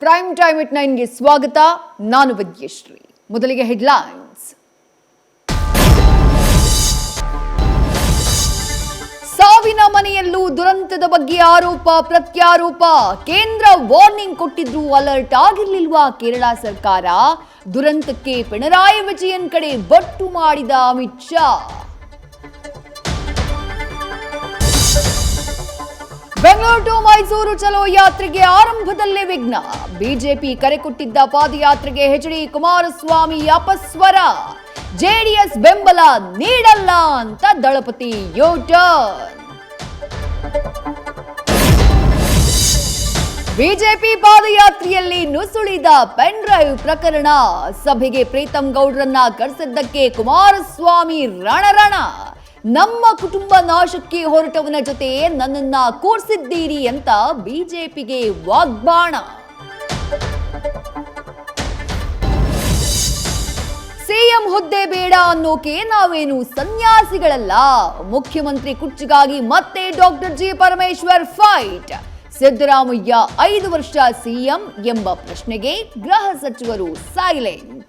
Prime time it 9ಗೆ ಸ್ವಾಗತ. ನಾನು ವಿದ್ಯಶ್ರೀ. ಮೊದಲಿಗೆ ಹೆಡ್ಲೈನ್ಸ್. ಸಾವಿನ ಮನೆಯಲ್ಲೂ ದುರಂತದ ಬಗ್ಗೆ ಆರೋಪ ಪ್ರತ್ಯಾರೋಪ. ಕೇಂದ್ರ ವಾರ್ನಿಂಗ್ ಕೊಟ್ಟಿದ್ರು ಅಲರ್ಟ್ ಆಗಿರ್ಲಿಲ್ವಾ ಕೇರಳ ಸರ್ಕಾರ? ದುರಂತಕ್ಕೆ ಪಿಣರಾಯಿ ವಿಜಯನ್ ಕಡೆ ಬೊಟ್ಟು ಮಾಡಿದ ಅಮಿತ್ ಶಾ. ಬೆಂಗಳೂರು ಟು ಮೈಸೂರು ಚಲೋ ಯಾತ್ರೆಗೆ ಆರಂಭದಲ್ಲೇ ವಿಘ್ನ. ಬಿಜೆಪಿ ಕರೆ ಕೊಟ್ಟಿದ್ದ ಪಾದಯಾತ್ರೆಗೆ ಎಚ್.ಡಿ. ಕುಮಾರಸ್ವಾಮಿ ಅಪಸ್ವರ. ಜೆಡಿಎಸ್ ಬೆಂಬಲ ನೀಡಲ್ಲ ಅಂತ ದಳಪತಿ ಯೂ-ಟರ್ನ್. ಬಿಜೆಪಿ ಪಾದಯಾತ್ರೆಯಲ್ಲಿ ನುಸುಳಿದ ಪೆನ್ ಡ್ರೈವ್ ಪ್ರಕರಣ. ಸಭೆಗೆ ಪ್ರೀತಂ ಗೌಡ್ರನ್ನ ಕರೆಸಿದ್ದಕ್ಕೆ ಕುಮಾರಸ್ವಾಮಿ ರಣರಣ. ನಮ್ಮ ಕುಟುಂಬ ನಾಶಕ್ಕೆ ಹೊರಟವನ ಜೊತೆ ನನ್ನನ್ನ ಕೂರಿಸಿದ್ದೀರಿ ಅಂತ ಬಿಜೆಪಿಗೆ ವಾಗ್ಬಾಣ. ಸಿಎಂ ಹುದ್ದೆ ಬೇಡ ಅನ್ನೋಕೆ ನಾವೇನು ಸನ್ಯಾಸಿಗಳಲ್ಲ. ಮುಖ್ಯಮಂತ್ರಿ ಕುರ್ಚಿಗಾಗಿ ಮತ್ತೆ doctor G Parameshwar fight. Siddaramaiah 5 ವರ್ಷ ಸಿಎಂ ಎಂಬ ಪ್ರಶ್ನೆಗೆ ಗೃಹ ಸಚಿವರು ಸೈಲೆಂಟ್.